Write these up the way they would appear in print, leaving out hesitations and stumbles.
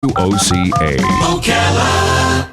OCA. Ocala.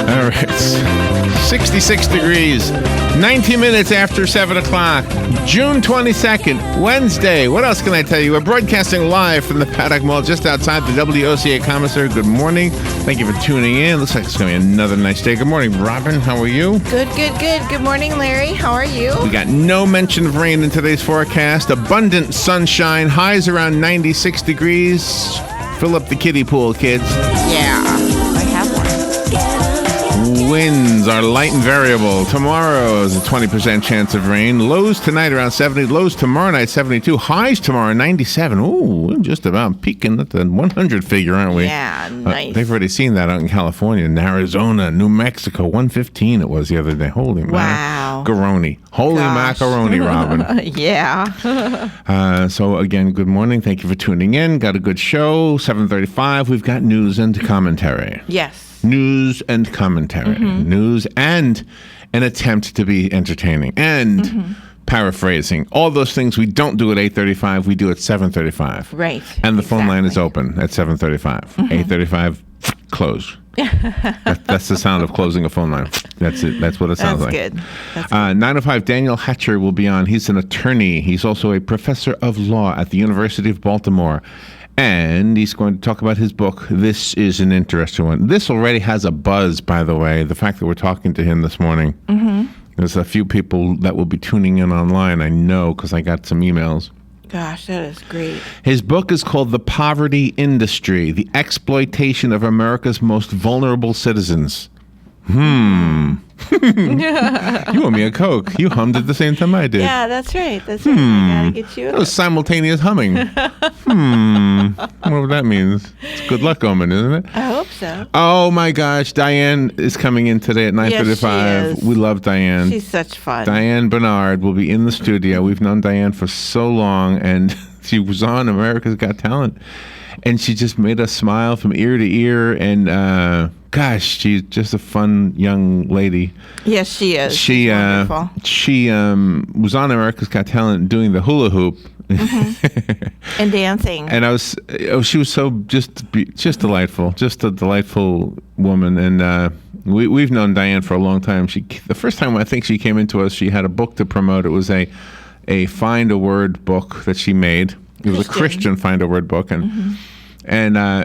All right, 66 degrees, 19 minutes after 7 o'clock, June 22nd, Wednesday. What else can I tell you? We're broadcasting live from the Paddock Mall just outside the WOCA commissary. Good morning. Thank you for tuning in. Looks like it's going to be another nice day. Good morning, Robin. How are you? Good. Good morning, Larry. How are you? We got no mention of rain in today's forecast. Abundant sunshine. Highs around 96 degrees. Fill up the kiddie pool, kids. Yeah, I have one. Winds are light and variable. Tomorrow is a 20% chance of rain. Lows tonight around 70. Lows tomorrow night 72. Highs tomorrow 97. Ooh, we're just about peaking at the 100 figure, aren't we? Yeah, nice. They've already seen that out in California, in Arizona, New Mexico. 115 it was the other day. Holy wow. Macaroni. Holy Gosh. macaroni, Robin. Yeah. So again, good morning. Thank you for tuning in. Got a good show. 7:35. We've got news and commentary. Yes. News and commentary. Mm-hmm. News and an attempt to be entertaining. And paraphrasing. All those things we don't do at 8:35, we do at 7:35. Right. And the phone line is open at 7:35. 8:35, close. That's the sound of closing a phone line. That's it. That's what it sounds like. Good. That's 9:05, Daniel Hatcher will be on. He's an attorney. He's also a professor of law at the University of Baltimore. And he's going to talk about his book. This is an interesting one. This already has a buzz, by the way, the fact that we're talking to him this morning. Mm-hmm. There's a few people that will be tuning in online, I know, because I got some emails. Gosh, that is great. His book is called The Poverty Industry, The Exploitation of America's Most Vulnerable Citizens. You owe me a Coke. You hummed at the same time I did. Yeah, that's right. I gotta get you. That was simultaneous humming. Whatever that means. It's a good luck omen, isn't it? I hope so. Oh my gosh, Diane is coming in today at 9:35. Yes, she is. We love Diane. She's such fun. Diane Bernard will be in the studio. We've known Diane for so long, and she was on America's Got Talent. And she just made us smile from ear to ear. And gosh, she's just a fun young lady. Yes, she is. She wonderful. she was on America's Got Talent doing the hula hoop. And dancing. And she was so just delightful, just a delightful woman. And we've known Diane for a long time. The first time I think she came into us, she had a book to promote. It was a find a word book that she made. It was a Christian find a word book, and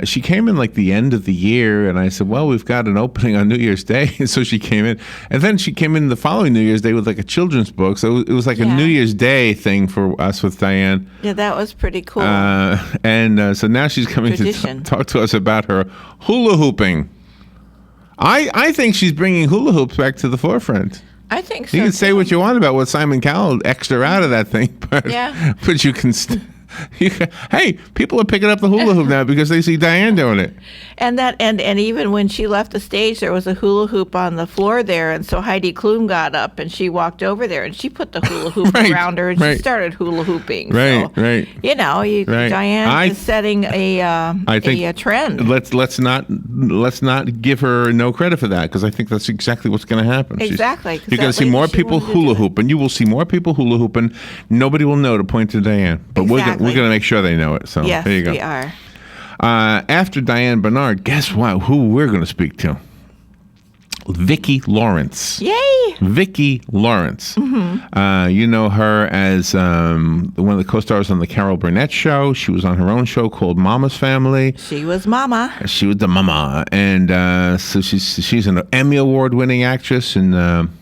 she came in like the end of the year, and I said, well, we've got an opening on New Year's Day. And so she came in, and then she came in the following New Year's Day with like a children's book. So it was like a New Year's Day thing for us with Diane. Yeah, that was pretty cool. So now she's coming to talk to us about her hula hooping. I think she's bringing hula hoops back to the forefront. I think so. You can say what you want about what Simon Cowell extra out of that thing, but you can. Hey, people are picking up the hula hoop now because they see Diane doing it. And even when she left the stage, there was a hula hoop on the floor there, and so Heidi Klum got up and she walked over there and she put the hula hoop around her and she started hula hooping. Right. You know, Diane is setting a trend. Let's not give her no credit for that, because I think that's exactly what's going to happen. Exactly. You're going to see more people hula hoop, and you will see more people hula hoop, and nobody will know to point to Diane. But we're going to make sure they know it. So yes, there you go. We are. After Diane Bernard, guess what? Who we're going to speak to? Vicki Lawrence. Yay! Vicki Lawrence. You know her as one of the co-stars on the Carol Burnett show. She was on her own show called Mama's Family. She was Mama. She was the mama, and so she's an Emmy Award-winning actress. And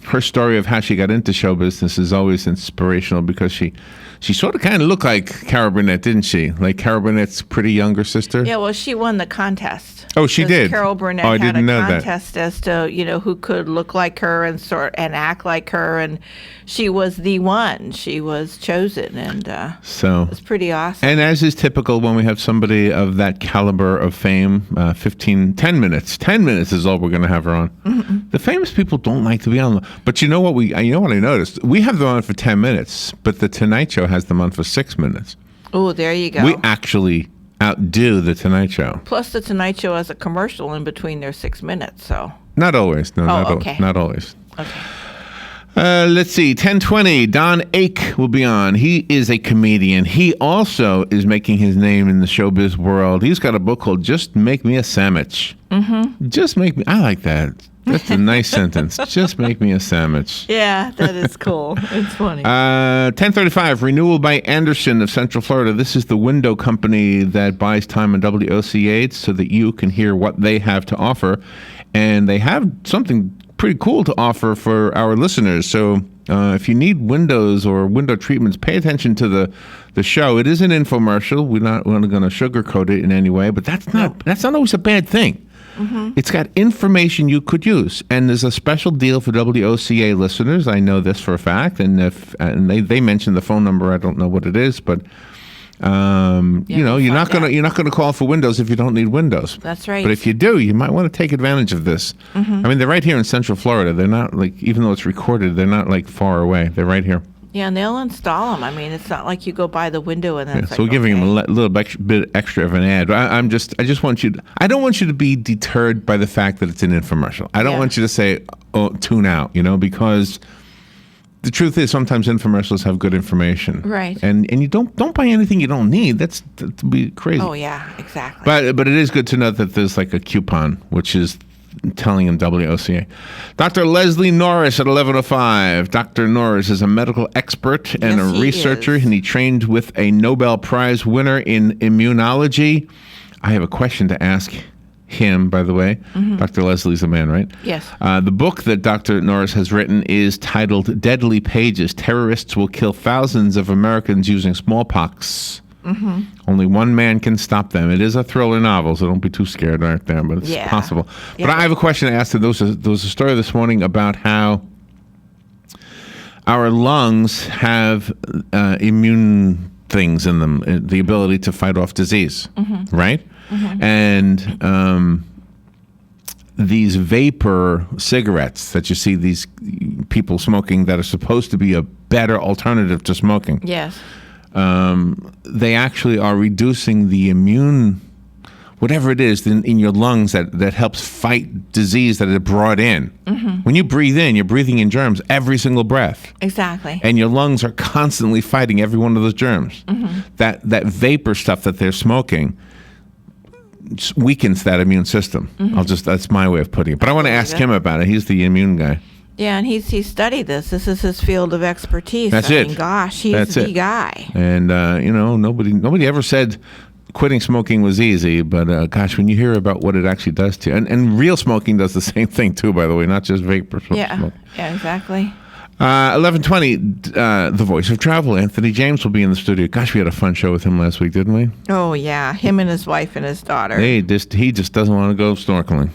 her story of how she got into show business is always inspirational because she sort of kind of looked like Carol Burnett, didn't she? Like Carol Burnett's pretty younger sister. Yeah, well, she won the contest. Oh, she did. Carol Burnett I had didn't a know that. contest as to who could look like her and act like her, and she was the one. She was chosen, and So it was pretty awesome. And as is typical when we have somebody of that caliber of fame, 10 minutes. 10 minutes is all we're going to have her on. The famous people don't like to be on. But you know what I noticed? We have them on for 10 minutes, but the Tonight Show has them on for 6 minutes. Oh, there you go. We actually outdo the Tonight Show. Plus, the Tonight Show has a commercial in between their 6 minutes, so. Not always. No, okay. Not always. Okay. Let's see. 10:20. Don Ake will be on. He is a comedian. He also is making his name in the showbiz world. He's got a book called "Just Make Me a Sandwich." Just make me. I like that. That's a nice sentence. Just make me a sandwich. Yeah, that is cool. It's funny. 10:35. Renewal by Anderson of Central Florida. This is the window company that buys time on WOCA so that you can hear what they have to offer, and they have something pretty cool to offer for our listeners. So if you need windows or window treatments, pay attention to the show. It is an infomercial. We're not going to sugarcoat it in any way, but that's not always a bad thing. It's got information you could use, and there's a special deal for WOCA listeners. I know this for a fact, and they mentioned the phone number. I don't know what it is, but you're not gonna call for windows if you don't need windows. That's right. But if you do, you might want to take advantage of this. I mean, they're right here in Central Florida. They're not like, even though it's recorded, they're not like far away. They're right here. Yeah, and they'll install them. I mean, it's not like you go by the window and then it's so we're giving them a little bit extra of an ad. I just want you. I don't want you to be deterred by the fact that it's an infomercial. I don't want you to say, "Oh, tune out," because the truth is sometimes infomercials have good information. Right. And you don't buy anything you don't need. That's to be crazy. Oh yeah, exactly. But it is good to know that there's like a coupon, which is telling them WOCA. Dr. Leslie Norris at 11:05. Dr. Norris is a medical expert and a researcher, and he trained with a Nobel Prize winner in immunology. I have a question to ask him, by the way. Dr. Leslie's the man, right? Yes. The book that Dr. Norris has written is titled Deadly Pages. Terrorists will kill thousands of Americans using smallpox. Only one man can stop them. It is a thriller novel, so don't be too scared right there, but it's possible. But I have a question to ask. There was a story this morning about how our lungs have immune things in them, the ability to fight off disease, right? And these vapor cigarettes that you see these people smoking that are supposed to be a better alternative to smoking. Yes. They actually are reducing the immune, whatever it is in your lungs that helps fight disease that are brought in. When you breathe in, you're breathing in germs every single breath. Exactly. And your lungs are constantly fighting every one of those germs. That vapor stuff that they're smoking weakens that immune system. That's my way of putting it. But I want to ask him about it. He's the immune guy. Yeah, and he's studied this. This is his field of expertise. That's it. I mean, gosh, he's the guy. And nobody ever said quitting smoking was easy, but gosh, when you hear about what it actually does to you, and real smoking does the same thing too, by the way, not just vapor smoke. Yeah, exactly. 11:20. The voice of travel, Anthony James, will be in the studio. Gosh, we had a fun show with him last week, didn't we? Oh yeah, him and his wife and his daughter. He just doesn't want to go snorkeling.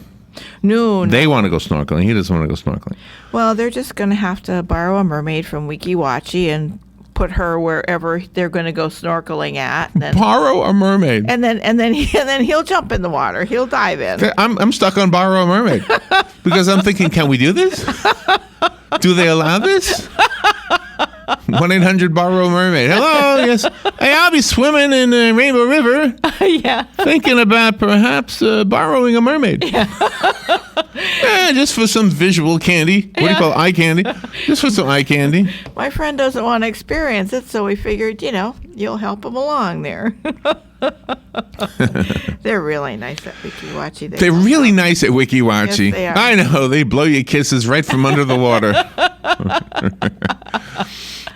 No. They want to go snorkeling. He doesn't want to go snorkeling. Well, they're just going to have to borrow a mermaid from Wiki Wachi and put her wherever they're going to go snorkeling at. And then, borrow a mermaid. And then he'll jump in the water. He'll dive in. I'm stuck on borrow a mermaid because I'm thinking, can we do this? Do they allow this? 1-800-BORROW-A-MERMAID. Hello, yes. Hey, I'll be swimming in the Rainbow River. Yeah. Thinking about perhaps borrowing a mermaid. Yeah. Just for some visual candy. What do you call it? Eye candy? Just for some eye candy. My friend doesn't want to experience it, so we figured, you'll help him along there. They're really nice at Wikiwachi. They're really nice at Wikiwachi. Yes, they are. I know. They blow your kisses right from under the water.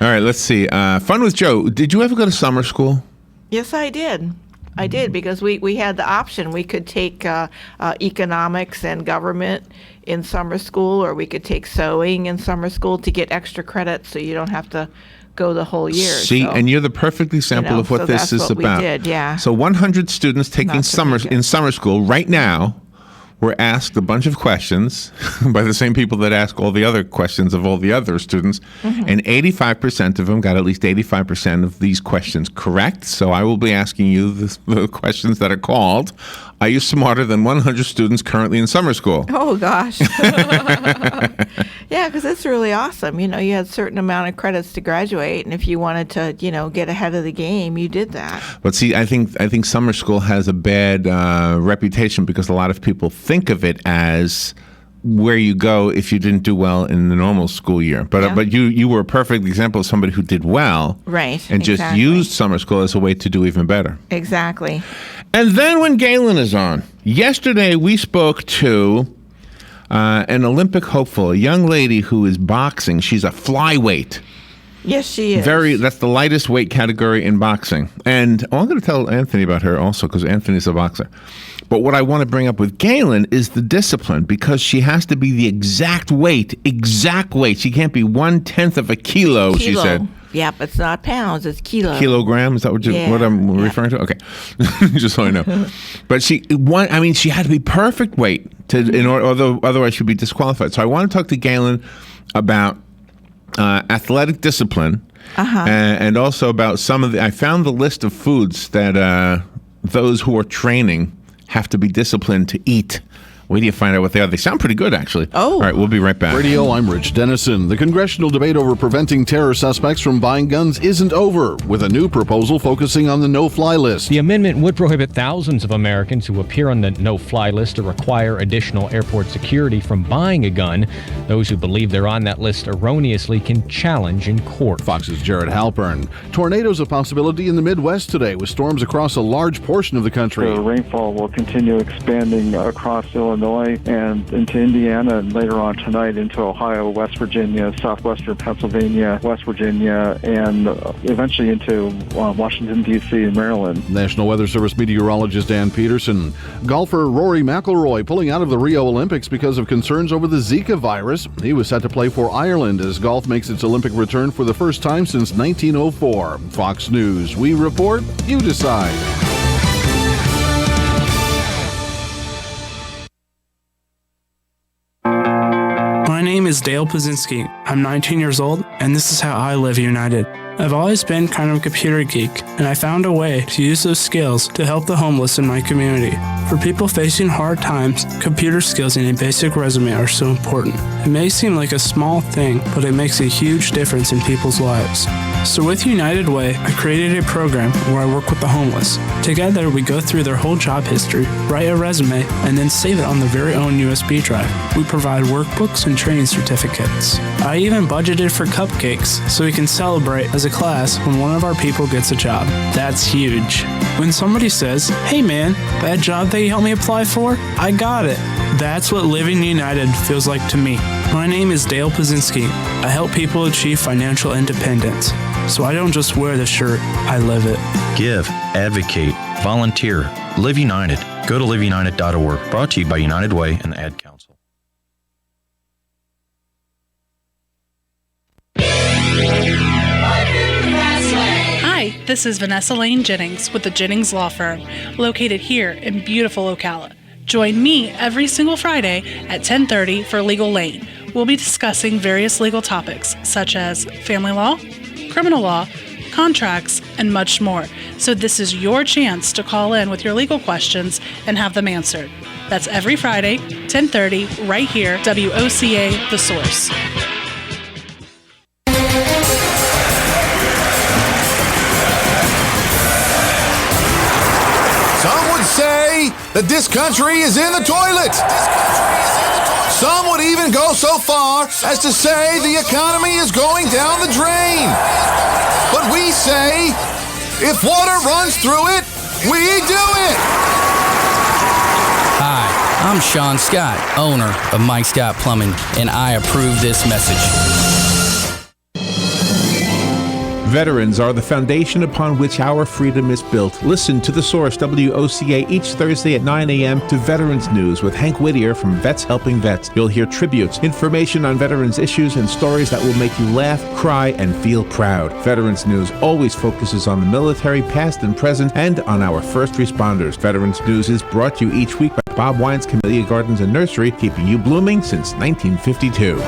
All right, let's see. Fun with Joe. Did you ever go to summer school? Yes, I did. I did, because we had the option. We could take economics and government in summer school, or we could take sewing in summer school to get extra credits, so you don't have to go the whole year. See, so, and you're the perfect example of what so this that's is what we about. did, yeah. So 100 students taking Not to make it. in summer school right now were asked a bunch of questions by the same people that ask all the other questions of all the other students, and 85% of them got at least 85% of these questions correct. So I will be asking you the questions that are called, are you smarter than 100 students currently in summer school? Oh, gosh. Yeah, because it's really awesome. You had a certain amount of credits to graduate, and if you wanted to, get ahead of the game, you did that. But see, I think summer school has a bad reputation because a lot of people think of it as where you go if you didn't do well in the normal school year. But you were a perfect example of somebody who did well, right? And just used summer school as a way to do even better. Exactly. And then when Galen is on, yesterday we spoke to an Olympic hopeful, a young lady who is boxing. She's a flyweight. Yes, she is. That's the lightest weight category in boxing. And I'm going to tell Anthony about her also because Anthony's a boxer. But what I want to bring up with Galen is the discipline, because she has to be the exact weight. She can't be 1/10 of a kilo, she said. Yep, it's not pounds, it's kilos. Kilogram? Is that what I'm referring to? Okay. Just so I know. But she had to be perfect weight although otherwise she'd be disqualified. So I want to talk to Galen about athletic discipline, and also about I found the list of foods that those who are training have to be disciplined to eat. Wait till you find out what they are. They sound pretty good, actually. Oh. All right, we'll be right back. Radio, I'm Rich Dennison. The congressional debate over preventing terror suspects from buying guns isn't over, with a new proposal focusing on the no-fly list. The amendment would prohibit thousands of Americans who appear on the no-fly list to require additional airport security from buying a gun. Those who believe they're on that list erroneously can challenge in court. Fox's Jared Halpern. Tornadoes a possibility in the Midwest today, with storms across a large portion of the country. The rainfall will continue expanding across Illinois and into Indiana, and later on tonight into Ohio, West Virginia, southwestern Pennsylvania, West Virginia, and eventually into Washington, D.C. and Maryland. National Weather Service meteorologist Dan Peterson. Golfer Rory McIlroy pulling out of the Rio Olympics because of concerns over the Zika virus. He was set to play for Ireland as golf makes its Olympic return for the first time since 1904. Fox News. We report, you decide. My name is Dale Pazinski. I'm 19 years old, and this is how I live united. I've always been kind of a computer geek, and I found a way to use those skills to help the homeless in my community. For people facing hard times, computer skills and a basic resume are so important. It may seem like a small thing, but it makes a huge difference in people's lives. So with United Way, I created a program where I work with the homeless. Together, we go through their whole job history, write a resume, and then save it on their very own USB drive. We provide workbooks and training certificates. I even budgeted for cupcakes so we can celebrate as a class when one of our people gets a job. That's huge. When somebody says, "Hey man, that job that you helped me apply for, I got it." That's what Living United feels like to me. My name is Dale Pazinski. I help people achieve financial independence. So I don't just wear the shirt, I live it. Give, advocate, volunteer, Live United. Go to liveunited.org. Brought to you by United Way and the Ad Council. Hi, this is Vanessa Lane Jennings with the Jennings Law Firm, located here in beautiful Ocala. Join me every single Friday at 10:30 for Legal Lane. We'll be discussing various legal topics such as family law, criminal law, contracts, and much more. So this is your chance to call in with your legal questions and have them answered. That's every Friday, 10:30, right here, WOCA The Source. Some would say that this country is in the toilet. Some would even go so far as to say the economy is going down the drain. But we say, if water runs through it, We do it! Hi, I'm Sean Scott, owner of Mike Scott Plumbing, and I approve this message. Veterans are the foundation upon which our freedom is built. Listen to The Source, WOCA, each Thursday at 9 a.m. to Veterans News with Hank Whittier from Vets Helping Vets. You'll hear tributes, information on veterans issues, and stories that will make you laugh, cry, and feel proud. Veterans News always focuses on the military, past and present, and on our first responders. Veterans News is brought to you each week by Bob Wine's Camellia Gardens and Nursery, keeping you blooming since 1952.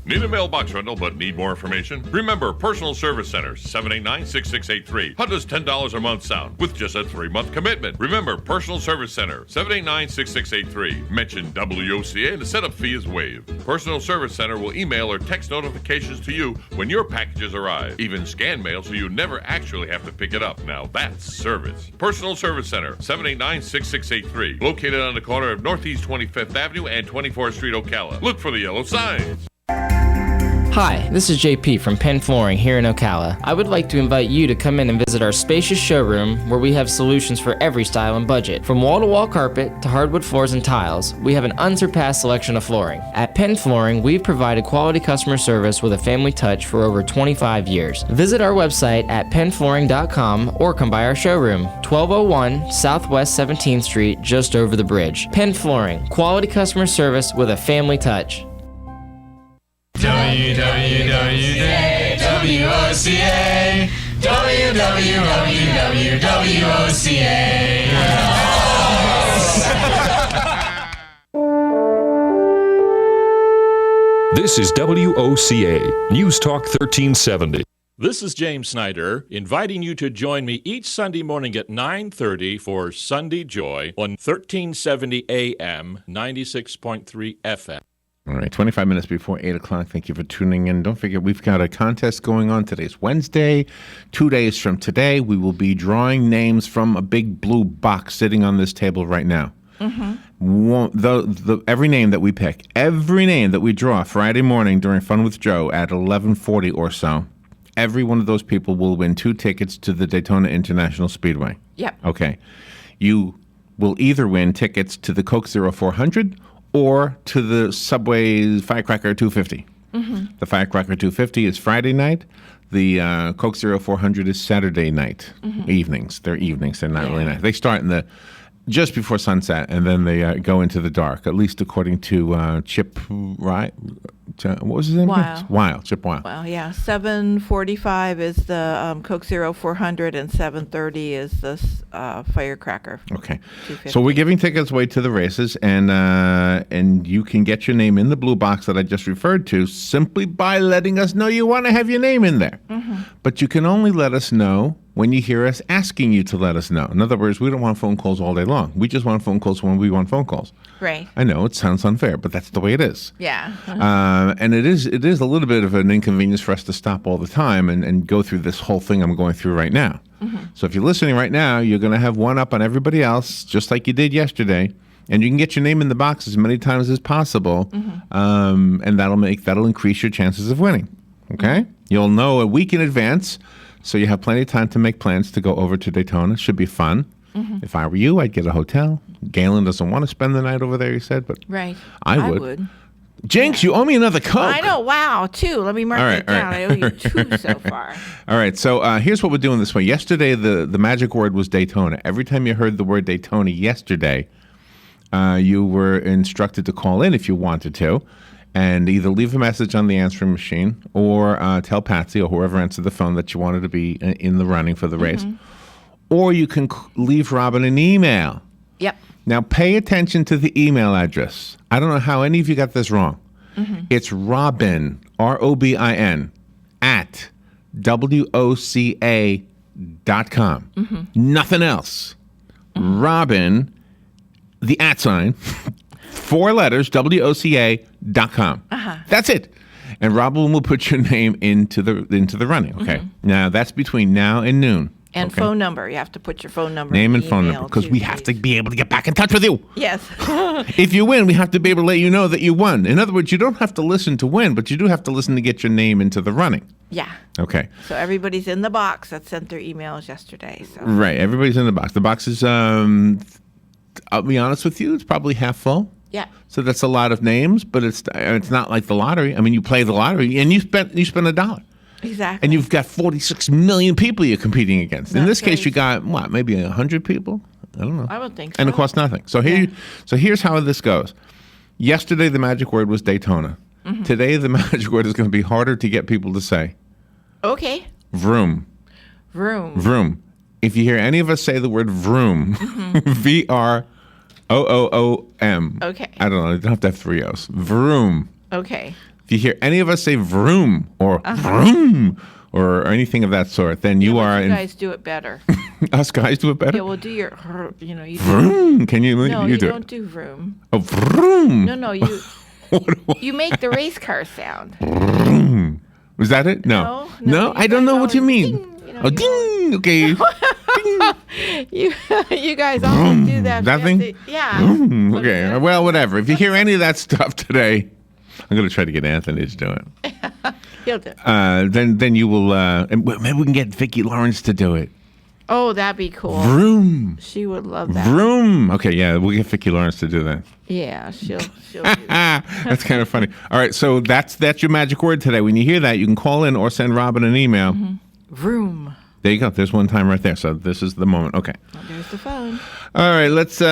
Need a mailbox rental but need more information? Remember, Personal Service Center, 789-6683. How does $10 a month sound with just a 3-month commitment? Remember, Personal Service Center, 789-6683. Mention WOCA and the setup fee is waived. Personal Service Center will email or text notifications to you when your packages arrive. Even scan mail so you never actually have to pick it up. Now that's service. Personal Service Center, 789-6683. Located on the corner of Northeast 25th Avenue and 24th Street, Ocala. Look for the yellow signs. Hi, this is JP from Penn Flooring here in Ocala. I would like to invite you to come in and visit our spacious showroom where we have solutions for every style and budget. From wall-to-wall carpet to hardwood floors and tiles, we have an unsurpassed selection of flooring. At Penn Flooring, we've provided quality customer service with a family touch for over 25 years. Visit our website at pennflooring.com or come by our showroom, 1201 Southwest 17th Street, just over the bridge. Penn Flooring, quality customer service with a family touch. WWWOCA, This is WOCA, News Talk 1370. This is James Snyder, inviting you to join me each Sunday morning at 9:30 for Sunday Joy on 1370 AM, 96.3 FM. All right, 25 minutes before 8 o'clock. Thank you for tuning in. Don't forget, we've got a contest going on. Today's Wednesday. 2 days from today, we will be drawing names from a big blue box sitting on this table right now. Every name that we pick, every name that we draw Friday morning during Fun with Joe at 11:40 or so, every one of those people will win 2 tickets to the Daytona International Speedway. Yep. Okay. You will either win tickets to the Coke 0400 or to the Subway's Firecracker 250. The Firecracker 250 is Friday night. The Coke 0400 is Saturday night. Evenings. They're evenings. They're not really night. They start in the just before sunset, and then they go into the dark, at least according to Chip, right? What was his name? Chip Weil. Well, yeah, 7:45 is the Coke 0400 and 7:30 is the Firecracker. Okay, so we're giving tickets away to the races, and you can get your name in the blue box that I just referred to simply by letting us know you want to have your name in there. But you can only let us know when you hear us asking you to let us know. In other words, we don't want phone calls all day long. We just want phone calls when we want phone calls. Right. I know it sounds unfair, but that's the way it is. Yeah. And it is a little bit of an inconvenience for us to stop all the time and go through this whole thing I'm going through right now. So if you're listening right now, you're going to have one up on everybody else, just like you did yesterday. And you can get your name in the box as many times as possible, and that'll increase your chances of winning. Okay? You'll know a week in advance, so you have plenty of time to make plans to go over to Daytona. Should be fun. If I were you, I'd get a hotel. Galen doesn't want to spend the night over there, he said, but right. I would. Jinx, you owe me another Coke. I know. Wow, 2. Let me mark it down. I owe you 2 so far. All right, so here's what we're doing this way. Yesterday, the magic word was Daytona. Every time you heard the word Daytona yesterday, you were instructed to call in if you wanted to, and either leave a message on the answering machine or tell Patsy or whoever answered the phone that you wanted to be in the running for the race. Or you can leave Robin an email. Yep. Now, pay attention to the email address. I don't know how any of you got this wrong. It's Robin, ROBIN, at WOCA.com. Nothing else. Robin, the @ sign, 4 letters, WOCA.com. That's it. And Robin will put your name into the running. Okay. Now, that's between now and noon. And Okay. phone number. You have to put your phone number. Name in and the phone email, number, because too, we have to please. be able to get back in touch with you. Yes. If you win, we have to be able to let you know that you won. In other words, you don't have to listen to win, but you do have to listen to get your name into the running. Yeah. Okay. So everybody's in the box that sent their emails yesterday. So. Right. Everybody's in the box. The box is, I'll be honest with you, it's probably half full. Yeah. So that's a lot of names, but it's not like the lottery. I mean, you play the lottery and you spend $1. Exactly. And you've got 46 million people you're competing against. In That's this case, right. you got what? Maybe 100 people. I don't know. I would think And it so. costs nothing. So here's how this goes. Yesterday, the magic word was Daytona. Mm-hmm. Today, the magic word is going to be harder to get people to say. Okay. Vroom. Vroom. Vroom. If you hear any of us say the word vroom, VROOOM. Okay. I don't know. You don't have to have 3 O's. Vroom. Okay. If you hear any of us say vroom or vroom or anything of that sort, then you are You in. guys do it better. Us guys do it better. Yeah, well, do your, you Vroom. Can you? No, you you do don't it. do vroom. Oh, vroom. No, you make the race car sound. Vroom. Was that it? No. No, I don't know what you mean. ding, Ding. Okay. You guys always do that. That You thing? have to- yeah. Okay. Well, whatever. If you hear any of that stuff today, I'm going to try to get Anthony to do it. He'll do it. Then you will. And maybe we can get Vicki Lawrence to do it. Oh, that'd be cool. Vroom. She would love that. Vroom. Okay, yeah, we'll get Vicki Lawrence to do that. Yeah, she'll do that. That's kind of funny. All right, so that's your magic word today. When you hear that, you can call in or send Robin an email. Vroom. There you go. There's one time right there. So this is the moment. Okay. Oh, there's the phone. All right. Let's do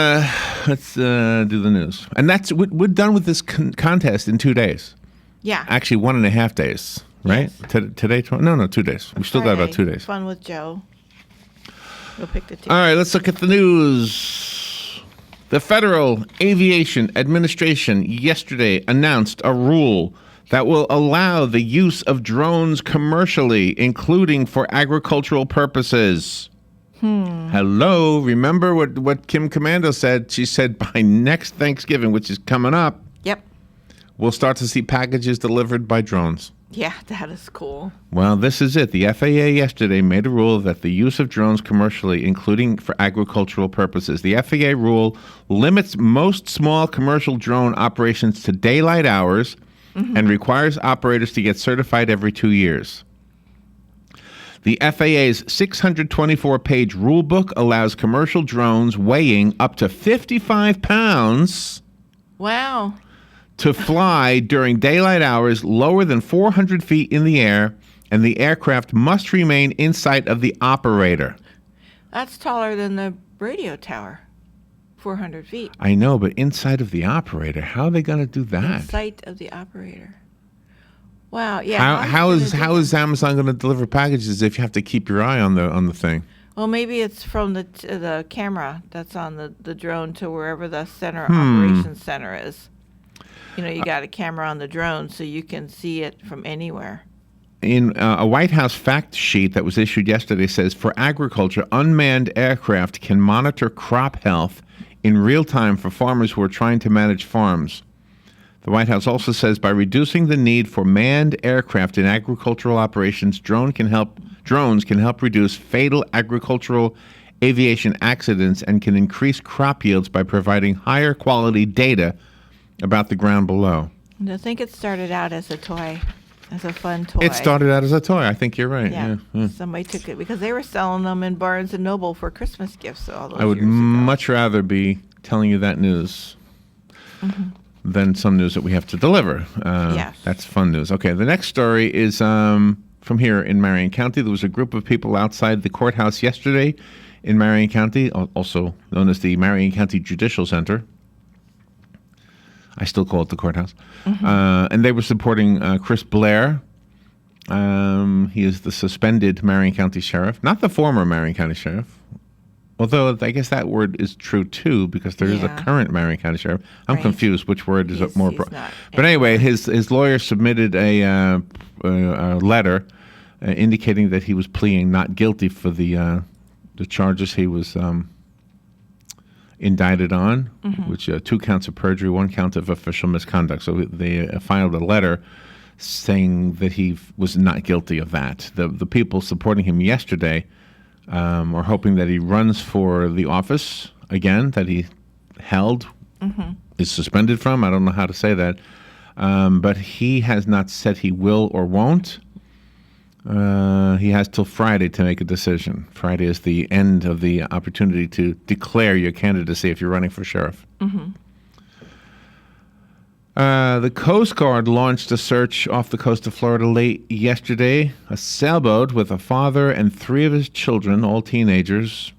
the news. And we're done with this contest in 2 days. Yeah. Actually, 1.5 days. Right? Yes. Today. No, 2 days. We still got about 2 days. Fun with Joe. We'll pick the two. All right, let's look at the news. The Federal Aviation Administration yesterday announced a rule that will allow the use of drones commercially, including for agricultural purposes. Hello, remember what Kim Commando said? She said by next Thanksgiving, which is coming up, Yep. we'll start to see packages delivered by drones. Yeah, that is cool. Well, this is it. The FAA yesterday made a rule that the use of drones commercially, including for agricultural purposes. The FAA rule limits most small commercial drone operations to daylight hours and requires operators to get certified every 2 years. The FAA's 624-page rule book allows commercial drones weighing up to 55 pounds Wow. to fly during daylight hours lower than 400 feet in the air, and the aircraft must remain in sight of the operator. That's taller than the radio tower. 400 feet. I know, but inside of the operator, how are they going to do In that? sight of the operator. Wow. Yeah. How is Amazon going to deliver packages if you have to keep your eye on the thing? Well, maybe it's from the camera that's on the drone to wherever the operations center is. You got a camera on the drone so you can see it from anywhere. In a White House fact sheet that was issued yesterday says, for agriculture, unmanned aircraft can monitor crop health in real time for farmers who are trying to manage farms. The White House also says by reducing the need for manned aircraft in agricultural operations, drones can help reduce fatal agricultural aviation accidents and can increase crop yields by providing higher quality data about the ground below. And I think it started out as a toy, as a fun toy. It started out as a toy. I think you're right. Yeah. Yeah. Somebody took it because they were selling them in Barnes and Noble for Christmas gifts all those I would years ago. much rather be telling you that news than some news that we have to deliver. Yes. That's fun news. Okay, the next story is from here in Marion County. There was a group of people outside the courthouse yesterday in Marion County, also known as the Marion County Judicial Center. I still call it the courthouse. And they were supporting Chris Blair. He is the suspended Marion County Sheriff, not the former Marion County Sheriff. Although I guess that word is true too, because there is a current Marion County Sheriff. I'm confused which word is more. But anyway, his lawyer submitted a letter indicating that he was pleading not guilty for the charges he was indicted on, which 2 counts of perjury, 1 count of official misconduct. So they filed a letter saying that he was not guilty of that. The people supporting him yesterday We're hoping that he runs for the office again that he held, is suspended from. I don't know how to say that. But he has not said he will or won't. He has till Friday to make a decision. Friday is the end of the opportunity to declare your candidacy if you're running for sheriff. The Coast Guard launched a search off the coast of Florida late yesterday. A sailboat with a father and 3 of his children, all teenagers,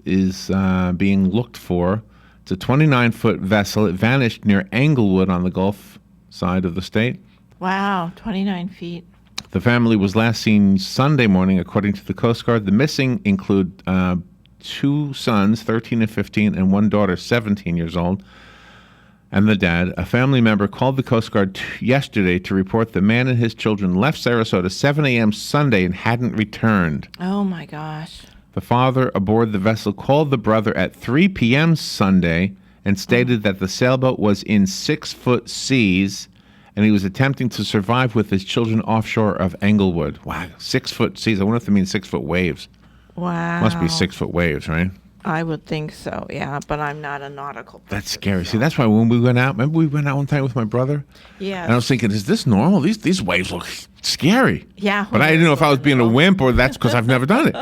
is being looked for. It's a 29-foot vessel. It vanished near Englewood on the Gulf side of the state. Wow, 29 feet. The family was last seen Sunday morning, according to the Coast Guard. The missing include 2 sons, 13 and 15, and 1 daughter, 17 years old, and the dad. A family member called the Coast Guard yesterday to report the man and his children left Sarasota 7 a.m. Sunday and hadn't returned. Oh, my gosh. The father aboard the vessel called the brother at 3 p.m. Sunday and stated that the sailboat was in 6-foot seas and he was attempting to survive with his children offshore of Englewood. Wow, 6-foot seas. I wonder if they mean 6-foot waves. Wow. Must be 6-foot waves, right? I would think so, yeah, but I'm not a nautical person. That's scary. See, that's why when we went out, remember we went out one time with my brother? Yeah. And I was thinking, is this normal? These waves look scary. Yeah. But I didn't know if I was being a wimp or that's because I've never done it.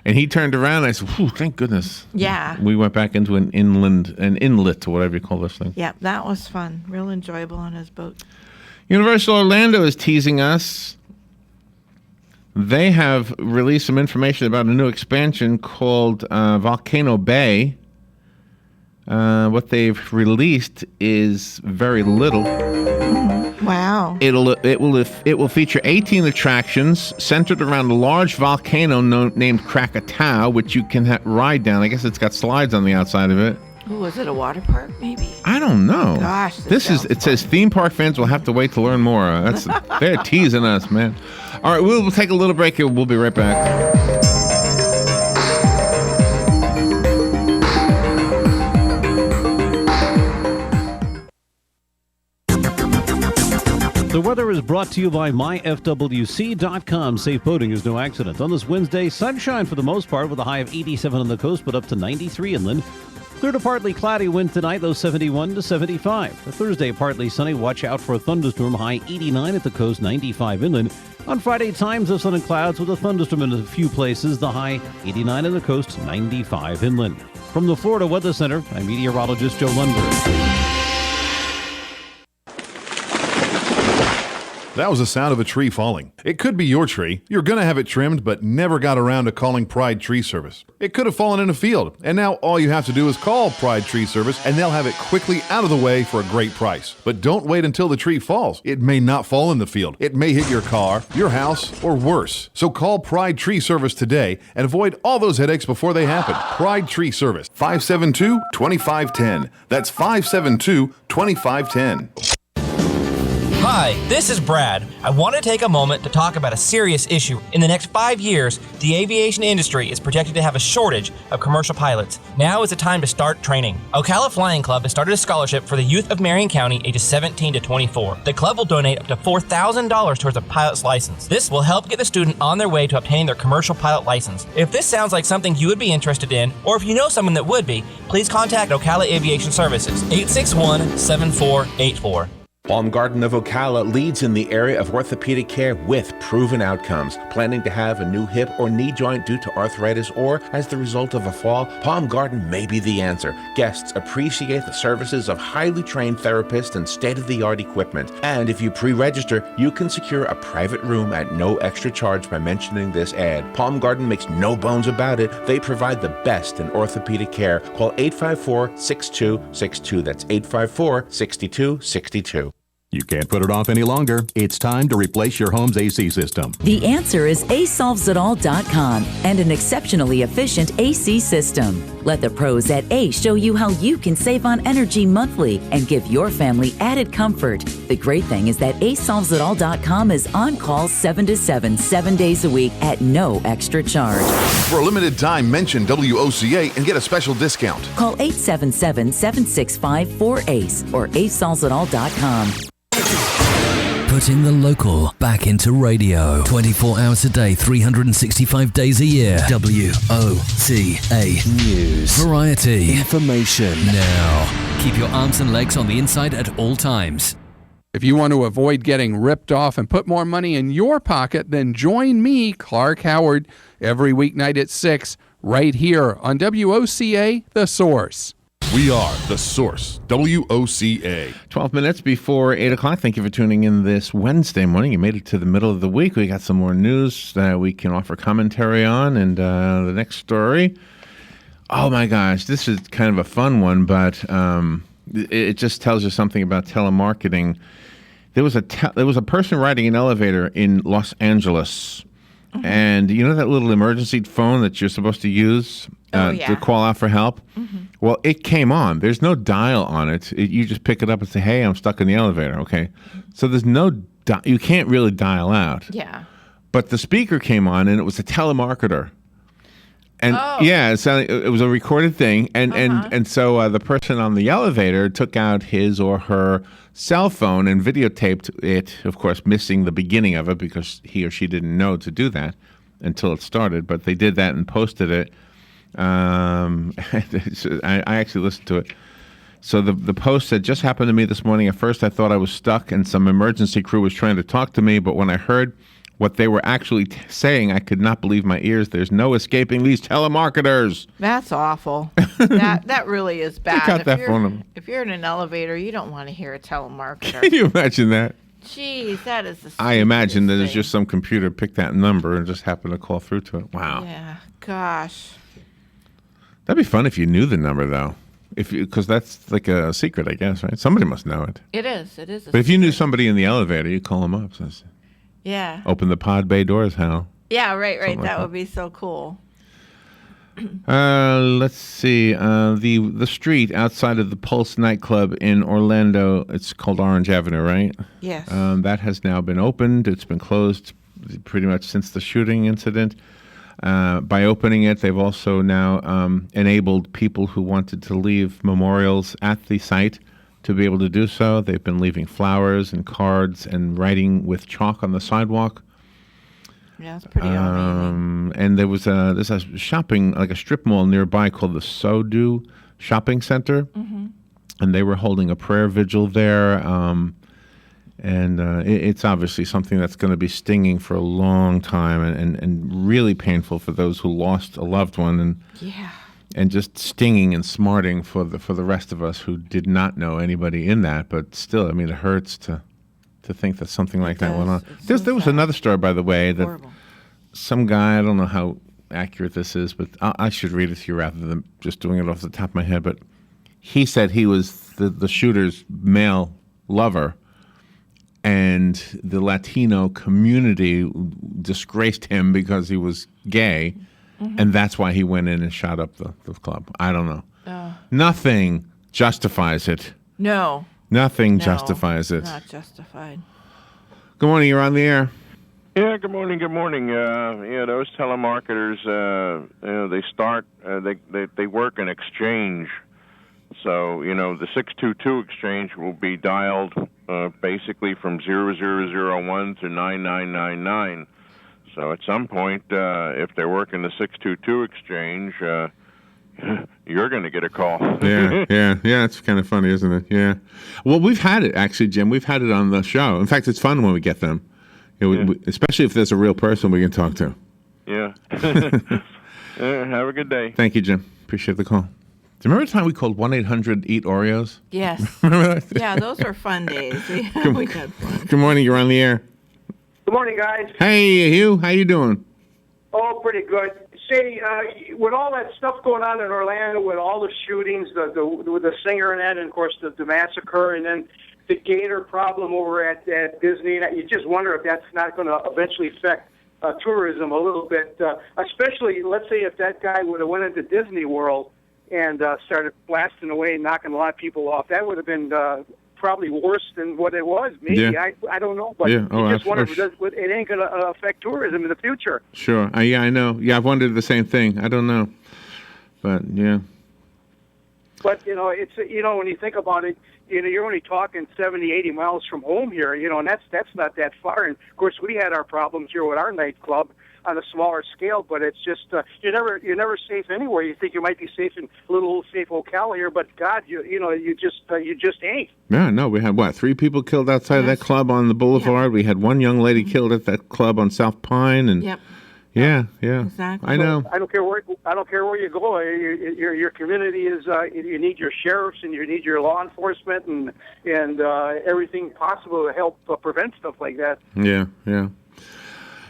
And he turned around and I said, whew, thank goodness. Yeah. We went back into an inlet or whatever you call this thing. Yeah, that was fun. Real enjoyable on his boat. Universal Orlando is teasing us. They have released some information about a new expansion called Volcano Bay. What they've released is very little. Wow. It will feature 18 attractions centered around a large volcano named Krakatoa, which you can ride down. I guess it's got slides on the outside of it. Ooh, is it a water park, maybe? I don't know. Gosh, it says theme park fans will have to wait to learn more. They're teasing us, man. All right, we'll take a little break here. We'll be right back. The weather is brought to you by myfwc.com. Safe boating is no accident. On this Wednesday, sunshine for the most part with a high of 87 on the coast, but up to 93 inland. Clear to partly cloudy wind tonight, low 71 to 75. For Thursday, partly sunny. Watch out for a thunderstorm, high 89 at the coast, 95 inland. On Friday, times of sun and clouds with a thunderstorm in a few places, the high 89 on the coast, 95 inland. From the Florida Weather Center, I'm meteorologist Joe Lundberg. That was the sound of a tree falling. It could be your tree. You're going to have it trimmed, but never got around to calling Pride Tree Service. It could have fallen in a field, and now all you have to do is call Pride Tree Service, and they'll have it quickly out of the way for a great price. But don't wait until the tree falls. It may not fall in the field. It may hit your car, your house, or worse. So call Pride Tree Service today and avoid all those headaches before they happen. Pride Tree Service, 572-2510. That's 572-2510. Hi, this is Brad. I want to take a moment to talk about a serious issue. In the next 5 years, the aviation industry is projected to have a shortage of commercial pilots. Now is the time to start training. Ocala Flying Club has started a scholarship for the youth of Marion County ages 17 to 24. The club will donate up to $4,000 towards a pilot's license. This will help get the student on their way to obtaining their commercial pilot license. If this sounds like something you would be interested in, or if you know someone that would be, please contact Ocala Aviation Services, 861-7484. Palm Garden of Ocala leads in the area of orthopedic care with proven outcomes. Planning to have a new hip or knee joint due to arthritis or as the result of a fall? Palm Garden may be the answer. Guests appreciate the services of highly trained therapists and state-of-the-art equipment. And if you pre-register, you can secure a private room at no extra charge by mentioning this ad. Palm Garden makes no bones about it. They provide the best in orthopedic care. Call 854-6262. That's 854-6262. You can't put it off any longer. It's time to replace your home's AC system. The answer is asolvesitall.com and an exceptionally efficient AC system. Let the pros at A show you how you can save on energy monthly and give your family added comfort. The great thing is that asolvesitall.com is on call 7 to 7, 7 days a week at no extra charge. For a limited time, mention WOCA and get a special discount. Call 877-765-4ACE or asolvesitall.com. Putting the local back into radio. 24 hours a day, 365 days a year. WOCA News. Variety. Information. Now. Keep your arms and legs on the inside at all times. If you want to avoid getting ripped off and put more money in your pocket, then join me, Clark Howard, every weeknight at 6, right here on WOCA, The Source. We are The Source, WOCA. 12 minutes before 8 o'clock. Thank you for tuning in this Wednesday morning. You made it to the middle of the week. We got some more news that we can offer commentary on. And the next story, oh my gosh, this is kind of a fun one, but it just tells you something about telemarketing. There was a person riding an elevator in Los Angeles. Mm-hmm. And you know that little emergency phone that you're supposed to use to call out for help? Mm-hmm. Well, it came on. There's no dial on it. You just pick it up and say, hey, I'm stuck in the elevator, okay? So there's no you can't really dial out. Yeah. But the speaker came on, and it was a telemarketer. And it was a recorded thing, and so the person on the elevator took out his or her cell phone and videotaped it, of course, missing the beginning of it because he or she didn't know to do that until it started. But they did that and posted it. I actually listened to it. So the post said, just happened to me this morning. At first, I thought I was stuck and some emergency crew was trying to talk to me, but when I heard what they were actually saying, I could not believe my ears. There's no escaping these telemarketers. That's awful. that really is bad. Got that phone number. If you're in an elevator, you don't want to hear a telemarketer. Can you imagine that? Jeez, that is the I imagine that it's just some computer picked that number and just happened to call through to it. Wow. Yeah, gosh. That'd be fun if you knew the number, though. Because that's like a secret, I guess, right? Somebody must know it. It is. It is. But if you knew somebody in the elevator, you call them up. So yeah. Open the pod bay doors, Hal. Yeah, right. Something That like would be so cool. Let's see. The street outside of the Pulse nightclub in Orlando, it's called Orange Avenue, right? Yes. That has now been opened. It's been closed pretty much since the shooting incident. By opening it, they've also now enabled people who wanted to leave memorials at the site to be able to do so. They've been leaving flowers and cards and writing with chalk on the sidewalk. Yeah, it's pretty amazing. And there's a shopping, like a strip mall nearby called the Sodu Shopping Center. Mm-hmm. And they were holding a prayer vigil there. It's obviously something that's going to be stinging for a long time and really painful for those who lost a loved one. And just stinging and smarting for the rest of us who did not know anybody in that. But still, I mean, it hurts to think that something like that went on. There was another story, by the way, that some guy, I don't know how accurate this is, but I should read it to you rather than just doing it off the top of my head. But he said he was the shooter's male lover, and the Latino community disgraced him because he was gay. Mm-hmm. And that's why he went in and shot up the club. I don't know. Nothing justifies it. No. Nothing justifies it. Not justified. Good morning. You're on the air. Yeah. Good morning. Good morning. Those telemarketers. They start. They work an exchange. So the 622 exchange will be dialed basically from 0001 to 9999. So at some point, if they're working the 622 exchange, you're going to get a call. Yeah. It's kind of funny, isn't it? Yeah. Well, we've had it, actually, Jim. We've had it on the show. In fact, it's fun when we get them, especially if there's a real person we can talk to. Yeah. Have a good day. Thank you, Jim. Appreciate the call. Do you remember the time we called 1-800-EAT-OREOs? Yes. Remember that? Yeah, those were fun days. We had fun. Good morning. You're on the air. Good morning, guys. Hey, Hugh. How you doing? Oh, pretty good. Say, with all that stuff going on in Orlando, with all the shootings, with the singer and that, and of course the massacre, and then the gator problem over at Disney, you just wonder if that's not going to eventually affect tourism a little bit. Especially, let's say if that guy would have went into Disney World and started blasting away and knocking a lot of people off, that would have been probably worse than what it was. Maybe. Yeah. I don't know, but Yeah. you just wonder if it ain't going to affect tourism in the future. Sure. Yeah, I know. Yeah, I've wondered the same thing. I don't know. But, yeah. But, it's, when you think about it, you're only talking 70, 80 miles from home here, and that's not that far. And, of course, we had our problems here with our nightclub on a smaller scale, but it's just you're never safe anywhere. You think you might be safe in little safe Ocala here, but God, you just ain't. Yeah, no, we had 3 people killed outside of that club on the boulevard. Yep. We had 1 young lady killed at that club on South Pine, and yep. Yeah, exactly. I know. I don't care where you go. Your community is. You need your sheriffs and you need your law enforcement and everything possible to help prevent stuff like that. Yeah.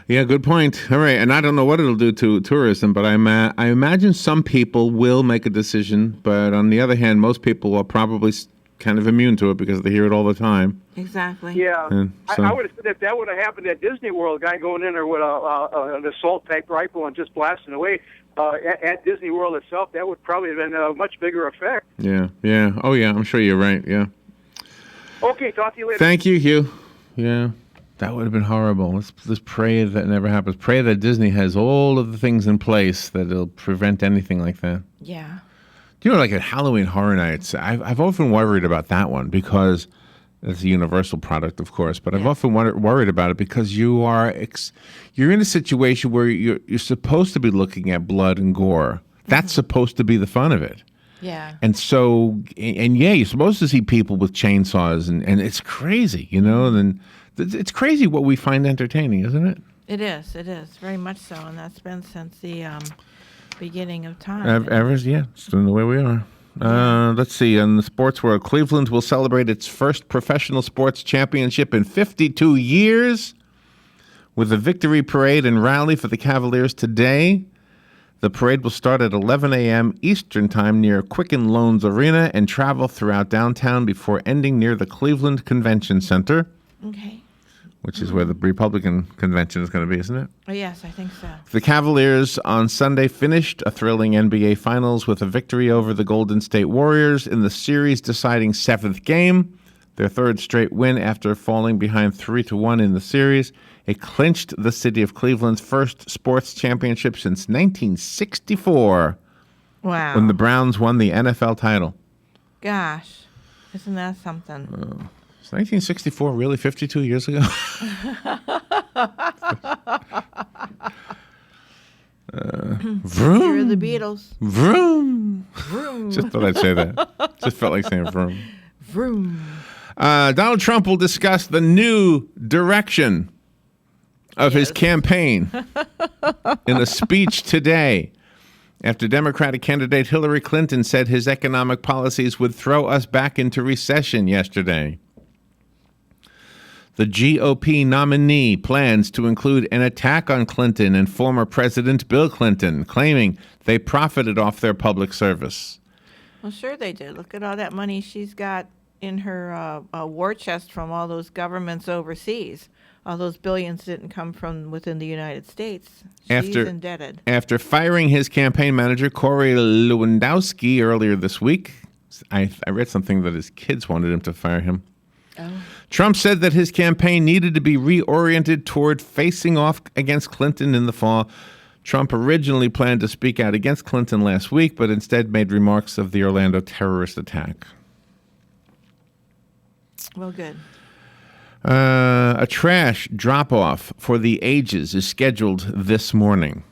Yeah, good point. All right, and I don't know what it'll do to tourism, but I imagine some people will make a decision, but on the other hand, most people are probably kind of immune to it because they hear it all the time. Exactly. Yeah. So, I would have said if that would have happened at Disney World, a guy going in there with an assault-type rifle and just blasting away at Disney World itself, that would probably have been a much bigger effect. Yeah. Oh, yeah, I'm sure you're right, yeah. Okay, talk to you later. Thank you, Hugh. Yeah. That would have been horrible. Let's pray that never happens. Pray that Disney has all of the things in place that'll prevent anything like that. Yeah. Like at Halloween Horror Nights, I've often worried about that one because it's a Universal product, of course. But I've often worried about it because you're in a situation where you're supposed to be looking at blood and gore. That's supposed to be the fun of it. Yeah. And so, you're supposed to see people with chainsaws, and it's crazy, and it's crazy what we find entertaining, isn't it? It is very much so, and that's been since the beginning of time. It's been the way we are. Let's see. In the sports world, Cleveland will celebrate its first professional sports championship in 52 years with a victory parade and rally for the Cavaliers today. The parade will start at 11 a.m. Eastern Time near Quicken Loans Arena and travel throughout downtown before ending near the Cleveland Convention Center. Okay. Which is where the Republican convention is going to be, isn't it? Oh, yes, I think so. The Cavaliers on Sunday finished a thrilling NBA Finals with a victory over the Golden State Warriors in the series-deciding 7th game, their 3rd straight win after falling behind 3-1 in the series. It clinched the city of Cleveland's first sports championship since 1964. Wow. When the Browns won the NFL title. Gosh, isn't that something? 1964, really? 52 years ago? Vroom. Here are the Beatles. Vroom. Vroom. Just thought I'd say that. Just felt like saying vroom. Vroom. Donald Trump will discuss the new direction of his campaign in a speech today after Democratic candidate Hillary Clinton said his economic policies would throw us back into recession yesterday. The GOP nominee plans to include an attack on Clinton and former President Bill Clinton, claiming they profited off their public service. Well, sure they did. Look at all that money she's got in her war chest from all those governments overseas. All those billions didn't come from within the United States. She's indebted. After firing his campaign manager, Corey Lewandowski, earlier this week, I read something that his kids wanted him to fire him. Oh. Trump said that his campaign needed to be reoriented toward facing off against Clinton in the fall. Trump originally planned to speak out against Clinton last week, but instead made remarks of the Orlando terrorist attack. Well, good. A trash drop-off for the ages is scheduled this morning.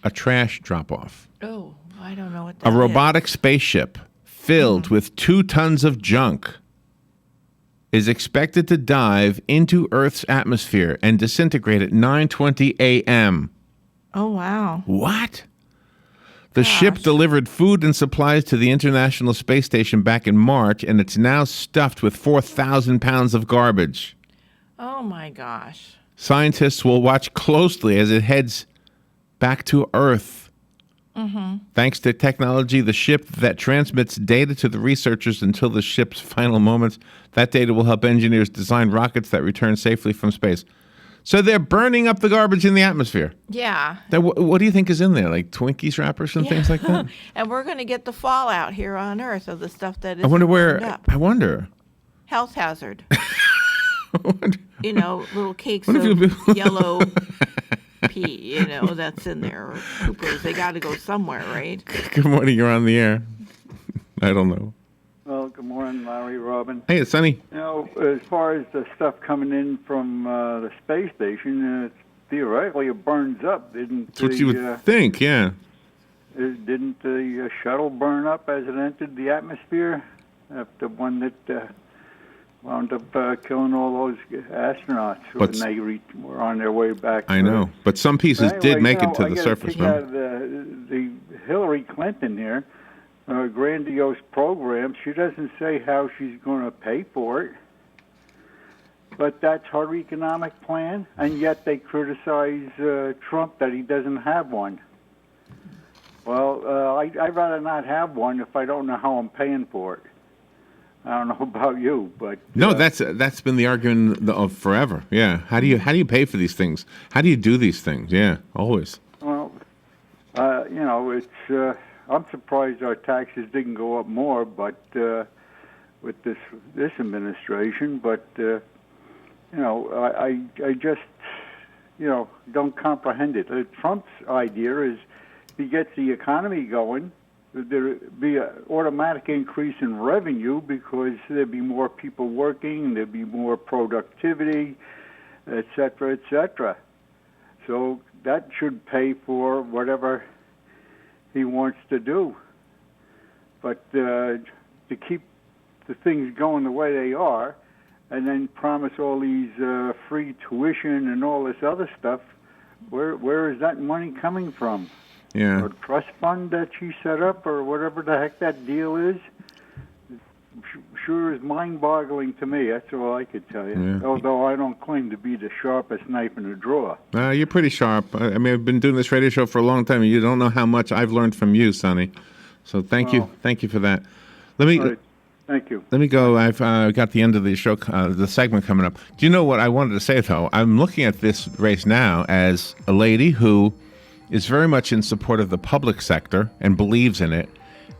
A trash drop-off. Oh, I don't know what that is. A robotic spaceship filled with 2 tons of junk is expected to dive into Earth's atmosphere and disintegrate at 9:20 a.m. Oh, wow. What? The ship delivered food and supplies to the International Space Station back in March, and it's now stuffed with 4,000 pounds of garbage. Oh, my gosh. Scientists will watch closely as it heads back to Earth. Mm-hmm. Thanks to technology, the ship that transmits data to the researchers until the ship's final moments, that data will help engineers design rockets that return safely from space. So they're burning up the garbage in the atmosphere. Yeah. Now, what do you think is in there? Like Twinkies wrappers and things like that? And we're going to get the fallout here on Earth of the stuff that is I wonder burned up. I wonder. Health hazard. You know, little cakes of yellow pea, that's in there. Or poopers. They got to go somewhere, right? Good morning. You're on the air. I don't know. Well, good morning, Larry, Robin. Hey, it's Sonny. You know, as far as the stuff coming in from the space station, theoretically it burns up. That's what you would think, yeah. Didn't the shuttle burn up as it entered the atmosphere? The one that wound up killing all those astronauts when they were on their way back. I know, but some pieces did make it to the I surface. Kick out of the Hillary Clinton here, grandiose program. She doesn't say how she's going to pay for it, but that's her economic plan, and yet they criticize Trump that he doesn't have one. Well, I'd rather not have one if I don't know how I'm paying for it. I don't know about you, but no, that's been the argument of forever. Yeah, how do you pay for these things? How do you do these things? Yeah, always. Well, it's I'm surprised our taxes didn't go up more, but with this administration, but I just don't comprehend it. Trump's idea is he gets the economy going. There'd be an automatic increase in revenue because there'd be more people working, there'd be more productivity, et cetera, et cetera. So that should pay for whatever he wants to do. But to keep the things going the way they are and then promise all these free tuition and all this other stuff, where is that money coming from? Yeah. Or trust fund that she set up or whatever the heck that deal is, sure is mind-boggling to me. That's all I could tell you. Yeah. Although I don't claim to be the sharpest knife in the drawer. You're pretty sharp. I mean, I've been doing this radio show for a long time, and you don't know how much I've learned from you, Sonny. So thank you for that. Let me. Right. Thank you. Let me go. I've got the end of the show, the segment coming up. Do you know what I wanted to say, though? I'm looking at this race now as a lady who is very much in support of the public sector and believes in it,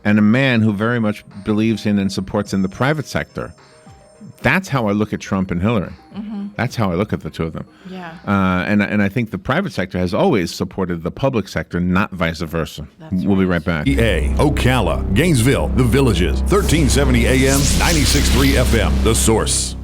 and a man who very much believes in and supports in the private sector. That's how I look at Trump and Hillary. Mm-hmm. That's how I look at the two of them. Yeah. And I think the private sector has always supported the public sector, not vice versa. We'll be right back. EA, Ocala, Gainesville, The Villages, 1370 AM, 96.3 FM, The Source.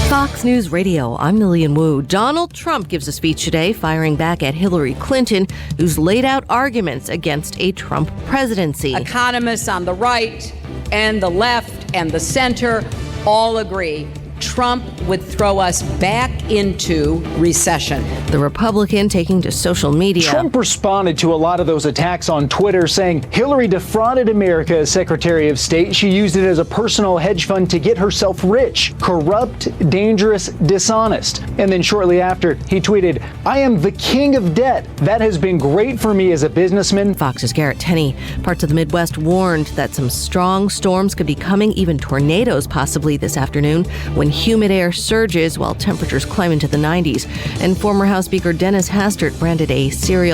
Fox News Radio, I'm Lillian Wu. Donald Trump gives a speech today firing back at Hillary Clinton, who's laid out arguments against a Trump presidency. Economists on the right and the left and the center all agree Trump would throw us back into recession. The Republican taking to social media. Trump responded to a lot of those attacks on Twitter, saying Hillary defrauded America as Secretary of State. She used it as a personal hedge fund to get herself rich. Corrupt, dangerous, dishonest. And then shortly after, he tweeted, I am the king of debt. That has been great for me as a businessman. Fox's Garrett Tenney. Parts of the Midwest warned that some strong storms could be coming, even tornadoes possibly this afternoon, when humid air surges while temperatures climb into the 90s. And former House Speaker Dennis Hastert branded a serial